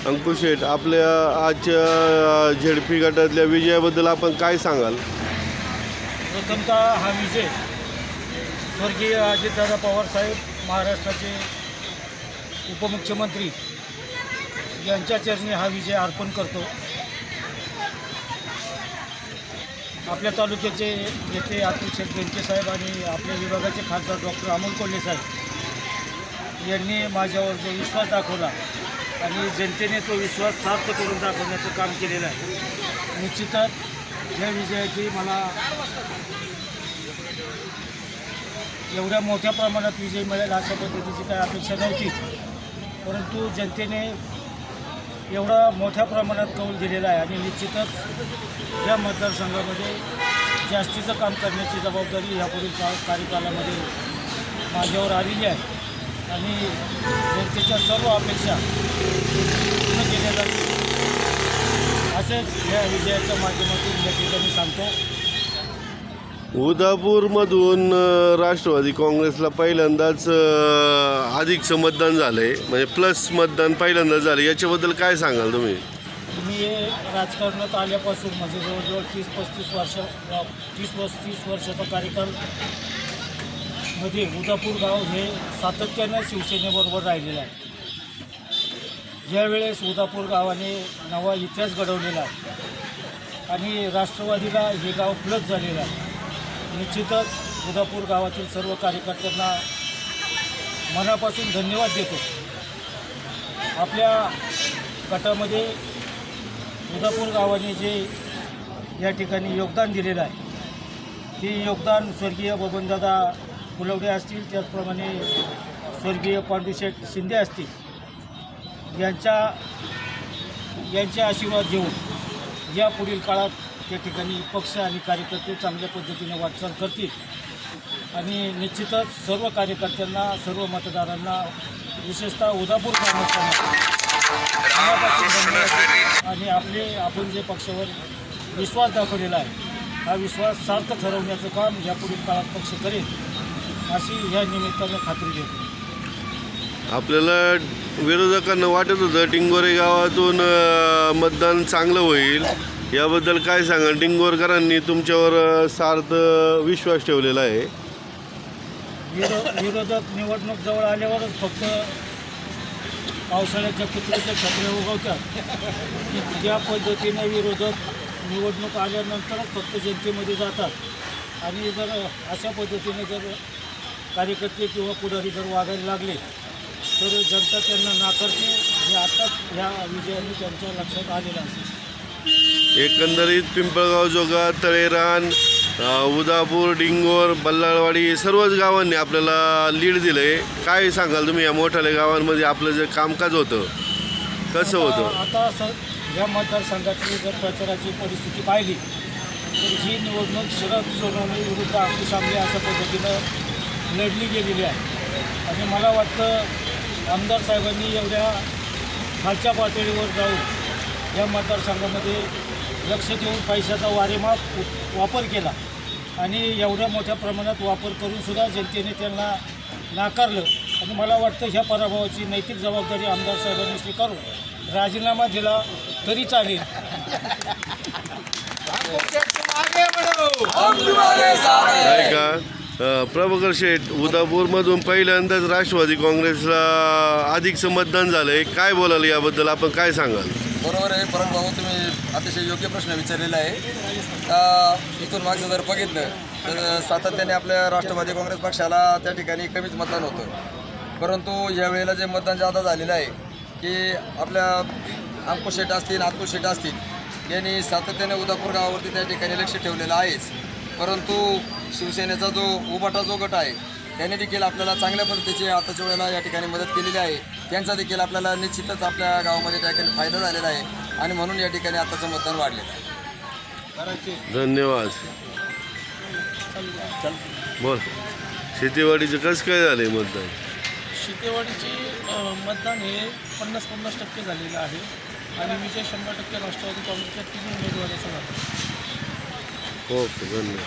अंकुश शेठ, आपल्या आजच्या झेडपी गटातल्या विजयाबद्दल आपण काय सांगाल? प्रथमतः हा विजय स्वर्गीय अजितदादा पवार साहेब, महाराष्ट्राचे उपमुख्यमंत्री यांच्या चरणी हा विजय अर्पण करतो. आपल्या तालुक्याचे नेते अतुल शेठ बेनके साहेब आणि आपल्या विभागाचे खासदार डॉक्टर अमोल कोल्हे साहेब यांनी माझ्यावर जो विश्वास दाखवला आणि जनतेने तो विश्वास सार्थ करून दाखवण्याचं काम केलेलं आहे. निश्चितच या विजयाची मला एवढ्या मोठ्या प्रमाणात विजय मिळेल अशा पद्धतीची काही अपेक्षा नव्हती, परंतु जनतेने एवढा मोठ्या प्रमाणात कौल दिलेला आहे आणि निश्चितच या मतदारसंघामध्ये जास्तीचं काम करण्याची जबाबदारी ह्यापुढील कार्यकालामध्ये माझ्यावर आलेली आहे आणि जनतेच्या सर्व अपेक्षा पूर्ण केल्या जातील असेच या विजयाच्या माध्यमातून या ठिकाणी सांगतो. उदापूरमधून राष्ट्रवादी काँग्रेसला पहिल्यांदाच अधिकचं मतदान झालं आहे, म्हणजे प्लस मतदान पहिल्यांदाच झालं, याच्याबद्दल काय सांगाल तुम्ही? मी राजकारणात आल्यापासून म्हणजे जवळजवळ 30-35 वर्षाचा कार्यकाल मध्ये उदापूर गाव हे सातत्यानं शिवसेनेबरोबर राहिलेलं आहे. ज्यावेळेस उदापूर गावाने नवा इतिहास घडवलेला आहे आणि राष्ट्रवादीला हे गाव प्लस झालेलं आहे. निश्चितच उदापूर गावातील सर्व कार्यकर्त्यांना मनापासून धन्यवाद देतो. आपल्या गटामध्ये उदापूर गावाने जे या ठिकाणी योगदान दिलेलं आहे ते योगदान स्वर्गीय बबनदादा कुलवडे असतील, त्याचप्रमाणे स्वर्गीय पांडुशेठ शिंदे असतील, यांचे आशीर्वाद घेऊन या पुढील काळात त्या ठिकाणी पक्ष आणि कार्यकर्ते चांगल्या पद्धतीने वाटचाल करतील आणि निश्चितच सर्व कार्यकर्त्यांना, सर्व मतदारांना, विशेषतः उदापूर ग्रामस्थांना आणि आपण जे पक्षावर विश्वास दाखवलेला आहे हा विश्वास सार्थ ठरवण्याचं काम यापुढील काळात पक्ष करेल अशी या निमित्तानं खात्री देतो. आपल्याला विरोधकांना वाटत होतं टिंगोरे गावातून मतदान चांगलं होईल, याबद्दल काय सांगाल? टिंगोरकरांनी तुमच्यावर सार्थ विश्वास ठेवलेला आहे. विरोधक निवडणूक जवळ आल्यावरच फक्त पावसाळ्याच्या पुतळ्याच्या छत्र्या उगवतात, त्या पद्धतीने विरोधक निवडणूक आल्यानंतरच फक्त जनतेमध्ये जातात आणि जर अशा पद्धतीने जर कार्यकर्ते किंवा पुढारी जर वागायला लागले तर जनता त्यांना नाकारते, हे आताच ह्या विजयाने त्यांच्या लक्षात आलेलं असेल. एकंदरीत पिंपळगाव, जोगा, तळेरान, उदापूर, डिंगोर, बल्लाळवाडी सर्वच गावांनी आपल्याला लीड दिलं आहे. काय सांगाल तुम्ही? या मोठ्या गावांमध्ये आपलं जे कामकाज होतं कसं होतं? आता या मतदारसंघातली जर प्रचाराची परिस्थिती पाहिली तर ही निवडणूक शरद सोनवणे विरुद्ध अंकुश आमले अशा पद्धतीनं लढली गेलेली आहे आणि मला वाटतं आमदार साहेबांनी एवढ्या खालच्या पातळीवर जाऊन या मतदारसंघामध्ये लक्ष देऊन पैशाचा वारेमाप वापर केला आणि एवढ्या मोठ्या प्रमाणात वापर करूनसुद्धा जनतेने त्यांना नाकारलं आणि मला वाटतं ह्या पराभवाची नैतिक जबाबदारी आमदार साहेबांनी स्वीकारून राजीनामा दिला तरी चालेल. नाही का प्रभाकर शेठ, उदापूरमधून पहिल्यांदाच राष्ट्रवादी काँग्रेसला अधिकचं मतदान झालं आहे, काय बोलाल याबद्दल? आपण काय सांगाल? बरोबर आहे परम भाऊ, तुम्ही अतिशय योग्य प्रश्न विचारलेला आहे. इथून मागचं जर बघितलं तर सातत्याने आपल्या राष्ट्रवादी काँग्रेस पक्षाला त्या ठिकाणी कमीच मतदान होतं, परंतु यावेळेला जे मतदान जादा झालेलं आहे की आपल्या अंकुश शेठ असतील, अतुल शेठ असतील यांनी सातत्याने उदापूर गावावरती त्या ठिकाणी लक्ष ठेवलेलं आहेच, परंतु शिवसेनेचा जो उभाटा जो गट आहे त्याने देखील आपल्याला चांगल्या पद्धतीची आताच्या वेळेला या ठिकाणी मदत केलेली आहे. त्यांचा देखील आपल्याला निश्चितच आपल्या गावामध्ये त्या ठिकाणी फायदा झालेला आहे आणि म्हणून या ठिकाणी आताचं मतदान वाढलेलं आहे. धन्यवाद. बोल, शेतीवाडीचं कसं काय झालं आहे मतदान? शेतीवाडीची मतदान हे 50-50% झालेलं आहे आणि विजय 100% राष्ट्रवादी काँग्रेसच्या 3 उमेदवाराचा झाला. ओके, धन्यवाद.